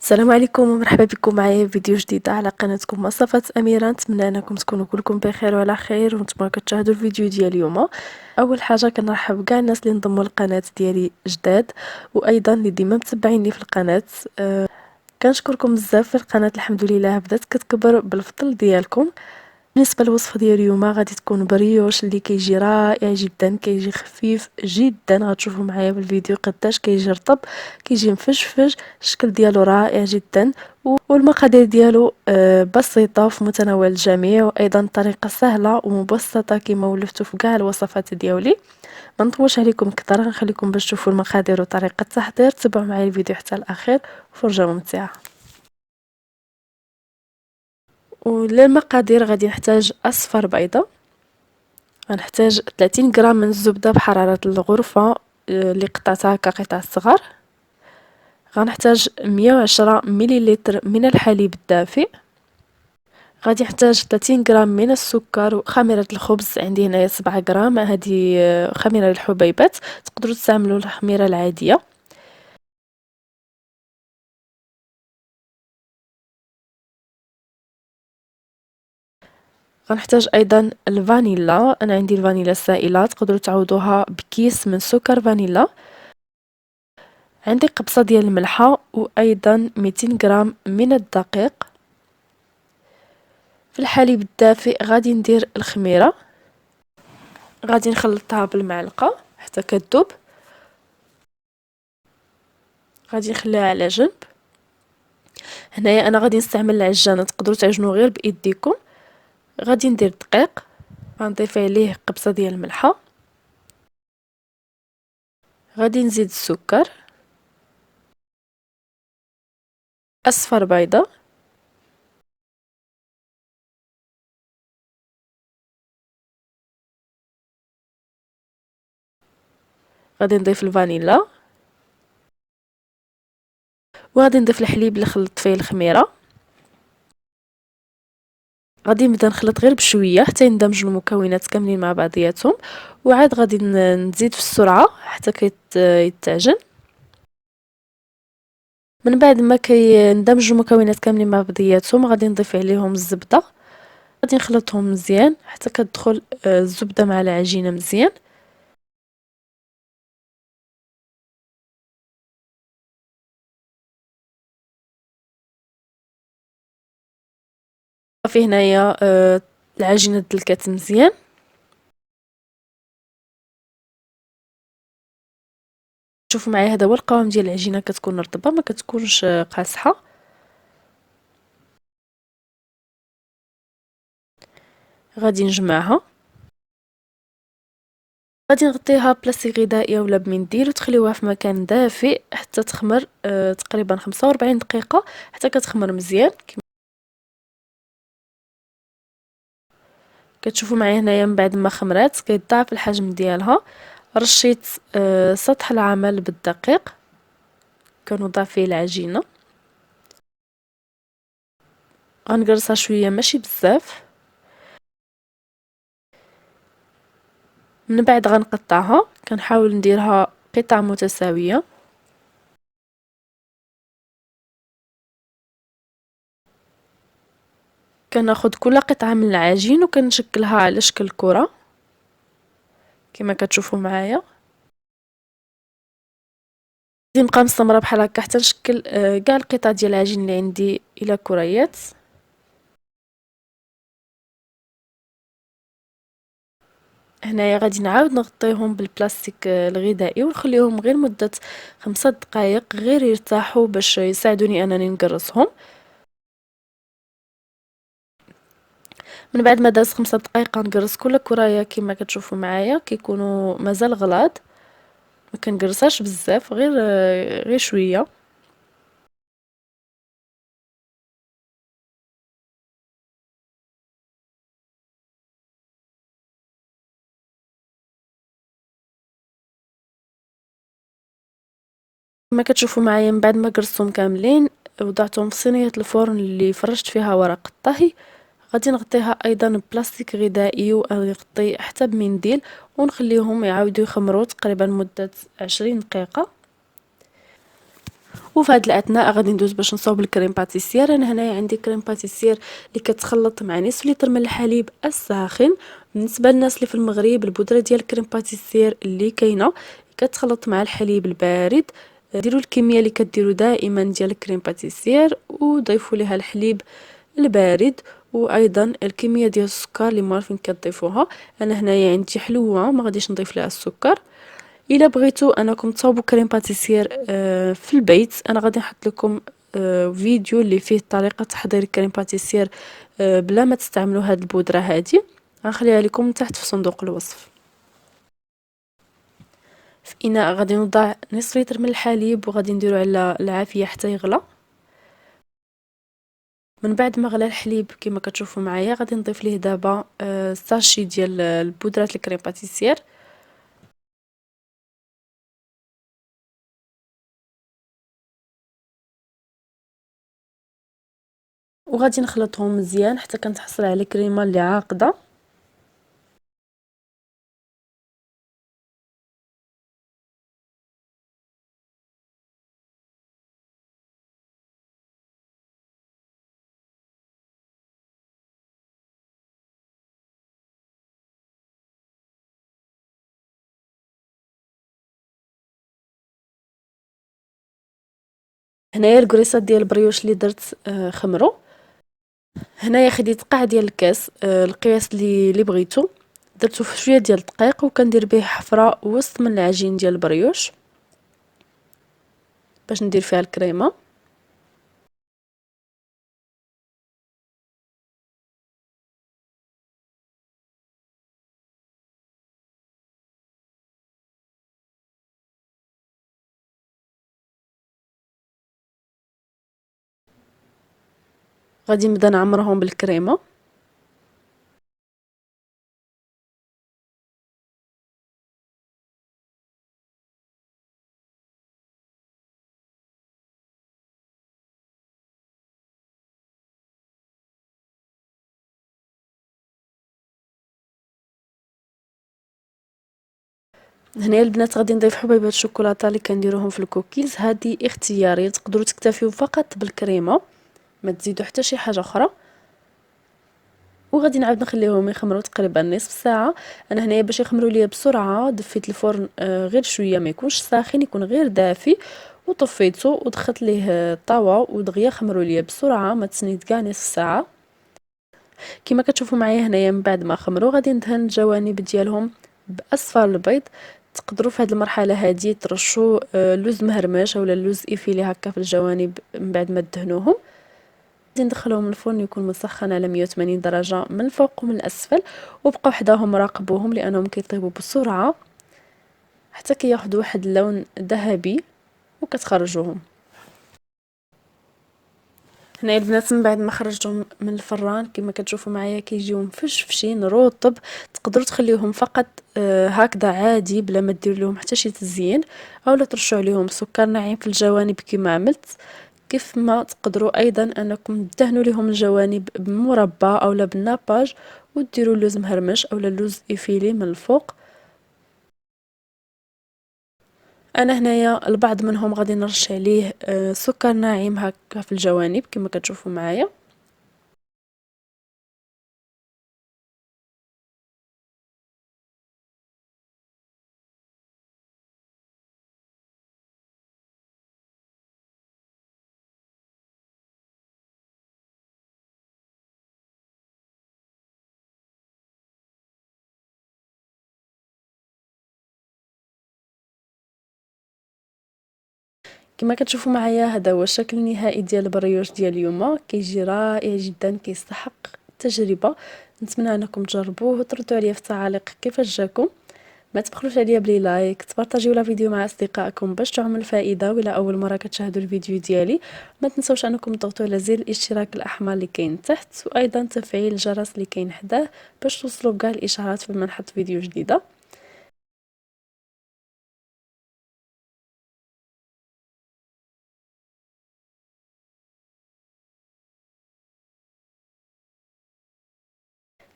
السلام عليكم ومرحبا بكم معايا في فيديو جديد على قناتكم وصفات أميرة. نتمنى انكم تكونوا كلكم بخير وعلى خير وانتم كتشاهدوا الفيديو ديال اليوم. اول حاجه كنرحب بكاع الناس اللي انضموا للقناه ديالي جداد، وايضا اللي ديما متبعيني في القناه. كنشكركم بزاف. في القناه الحمد لله بدات كتكبر بالفضل ديالكم. بالنسبه للوصفه ديال اليوم غادي تكون بريوش اللي كيجي رائع جدا، كيجي خفيف جدا. غتشوفوا معايا في الفيديو قداش كيجي رطب، كيجي مفشفش، الشكل ديالو رائع جدا، والمقادير ديالو بسيطه وفي متناول الجميع، وايضا طريقه سهله ومبسطه كما ولفتوا في كاع الوصفات ديالي. ما نطولش عليكم اكثر، نخليكم باش تشوفوا المقادير وطريقه التحضير. تبعوا معايا الفيديو حتى الاخير، فرجه ممتعه. وللمقادير غادي نحتاج اصفر بيضه، غنحتاج 30 غرام من الزبده بحراره الغرفه اللي قطعتها كقطع صغار. غنحتاج 110 مليلتر من الحليب الدافئ. غادي نحتاج 30 غرام من السكر وخميره الخبز. عندي هنايا 7 غرام، هذه خميره للحبيبات، تقدروا تستعملوا الخميره العاديه. غنحتاج ايضا الفانيلا، انا عندي الفانيلا السائله، تقدروا تعوضوها بكيس من سكر فانيلا. عندي قبصه ديال الملحه، وايضا 200 غرام من الدقيق. في الحليب الدافئ غادي ندير الخميره، غادي نخلطها بالمعلقه حتى كتذوب. غادي نخليها على جنب. هنايا انا غادي نستعمل العجانه، تقدروا تعجنوا غير بايديكم. غادي ندير الدقيق، غنضيف عليه قبصه ديال الملحه. غادي نزيد السكر، اصفر بيضه، غادي نضيف الفانيلا، وغادي نضيف الحليب اللي خلطت فيه الخميره. غادي نبدا نخلط غير بشويه حتى يندمج المكونات كاملين مع بعضياتهم، وعاد غادي نزيد في السرعه حتى يتعجن. من بعد ما كيندمجوا المكونات كاملين مع بعضياتهم غادي نضيف عليهم الزبده. غادي نخلطهم مزيان حتى كتدخل الزبده مع العجينه مزيان. صافي هنايا العجينه دلكات مزيان. شوفوا معايا هذا هو القوام ديال العجينه، كتكون رطبه ما كتكونش قاصحه. غادي نجمعها، غادي نغطيها بلاستيك غذائي ولا بمنديل وتخليوها في مكان دافئ حتى تخمر تقريبا 45 دقيقه حتى كتخمر مزيان. كتشوفوا معايا هنايا من بعد ما خمرات كيتضاعف الحجم ديالها. رشيت سطح العمل بالدقيق، كنوضع فيه العجينه، غنقرصها شويه ماشي بزاف. من بعد غنقطعها، كنحاول نديرها قطع متساويه. كناخد كل قطعه من العجين وكنشكلها على شكل كره كما كتشوفوا معايا. غادي نبقى مستمره بحال هكا حتى نشكل كاع القطع ديال العجين اللي عندي الى كريات. هنايا غادي نعاود نغطيهم بالبلاستيك الغذائي ونخليهم غير مده 5 دقائق غير يرتاحوا باش يساعدوني انني نقرصهم. من بعد ما داز 5 دقائق نقرص كل كرايه كما كتشوفوا معايا، كيكونوا مازال غلاض، ما كنقرصاش بزاف، غير شويه. كما كتشوفوا معايا من بعد ما قرصتهم كاملين وضعتهم في صينيه الفرن اللي فرشت فيها ورق الطهي. غادي نغطيها ايضا ببلاستيك غذائي ونغطي حتى بمنديل ونخليهم يعاودوا يخمروا تقريبا مده 20 دقيقه. وفي هذه الاثناء غادي ندوز باش نصاوب الكريم باتيسير. انا هنايا عندي كريم باتيسير اللي كتخلط مع نصف لتر من الحليب الساخن. بالنسبه للناس اللي في المغرب البودره ديال الكريم باتيسير اللي كاينه كتخلط مع الحليب البارد. ديروا الكميه اللي كديروا دائما ديال الكريم باتيسير وضيفوا ليها الحليب البارد وايضا الكميه ديال السكر اللي معرفين كتضيفوها. انا هنايا عندي حلوه ما غاديش نضيف لها السكر. الا بغيتو انكم تصاوبوا كريم باتيسير في البيت انا غادي نحط لكم فيديو اللي فيه طريقه تحضير كريم باتيسير بلا ما تستعملوا هاد البودره هادي، غنخليها لكم تحت في صندوق الوصف. في اناء غادي نوضع نصف لتر من الحليب وغادي نديرو على العافيه حتى يغلى. من بعد ما غلى الحليب كما كتشوفوا معايا غادي نضيف ليه دابا ساشي ديال البودره الكريم باتيسير. وغادي نخلطهم مزيان حتى كنتحصل على كريمه اللي عاقده. هنايا الكريسات ديال البريوش اللي درت خمروا. هنايا خديت قاع ديال الكاس القياس اللي بغيتو، درتو في شويه ديال الدقيق وكندير به حفره وسط من العجين ديال البريوش باش ندير فيها الكريمه. غادي نبدا نعمرهم بالكريمه. هنايا البنات غادي نضيف حبيبات الشوكولاته اللي كنديروهم في الكوكيز، هذه اختياريه تقدروا تكتفيو فقط بالكريمه ما تزيدوا حتى شي حاجه اخرى. وغادي نعاود نخليهم يخمروا تقريبا نصف ساعه. انا هنايا باش يخمروا ليا بسرعه دفيت الفرن غير شويه ما يكونش ساخن يكون غير دافي وطفيته ودخلت ليه الطاوه ودغيا خمروا ليا بسرعه ما تسنيت كاع نصف ساعه. كما كتشوفوا معايا هنايا من بعد ما خمروا غادي ندهن الجوانب ديالهم باصفر البيض. تقدروا في هذه المرحله هذه ترشوا لوز مهرمش اولا لوز ايفيلي هكا في الجوانب من بعد ما دهنوهم. غادي ندخلوهم الفرن يكون مسخن على 180 درجه من الفوق ومن الاسفل وبقاو حداهم راقبوهم لانهم كيطيبوا بسرعه حتى كياخذوا واحد اللون ذهبي وكتخرجوهم. هنايا البنات من بعد ما خرجتهم من الفران كما كتشوفوا معايا كيجيو مفشفشين رطب. تقدروا تخليوهم فقط هكذا عادي بلا ما دير لهم حتى شي تزيين اولا ترشوا عليهم سكر ناعم في الجوانب كما عملت. كيف ما تقدروا ايضا انكم تدهنوا لهم الجوانب بمربى اولا بالناباج وديروا اللوز مهرمش اولا اللوز ايفيلي من الفوق. انا هنايا البعض منهم غادي نرش عليه سكر ناعم هكا في الجوانب كما كتشوفوا معايا. كما كتشوفوا معايا هذا هو الشكل النهائي ديال البريوش ديال اليوم، كيجي رائع جدا كيستحق التجربه. نتمنى انكم تجربوه وتردوا عليا في التعاليق كيفاش جاكم. ما تبخلوش عليا بلي لايك تبارطاجيو لا فيديو مع اصدقائكم باش تعم الفائده. ولا اول مره كتشاهدوا الفيديو ديالي ما تنسوش انكم تضغطوا على زر الاشتراك الاحمر اللي كاين تحت وايضا تفعيل الجرس اللي كاين حداه باش توصلوا كاع الاشعارات فيما نحط فيديو جديده.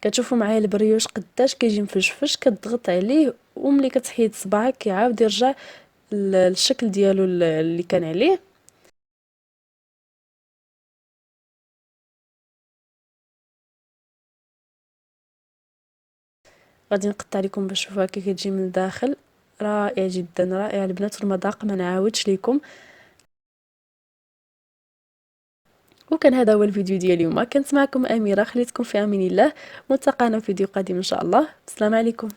كتشوفوا معايا البريوش قداش كيجي مفشفش، كتضغط عليه وملي كتحيد صباعك كيعاود يرجع للشكل ديالو اللي كان عليه. غادي نقطع لكم باش تشوفوها كي كتجي من الداخل. رائع جدا، رائع البنات، والمذاق ما نعاودش لكم. وكان هذا هو الفيديو ديال اليوم. كانت معكم اميره، خليتكم في امان الله، ونلتقانا في فيديو قادم ان شاء الله. السلام عليكم.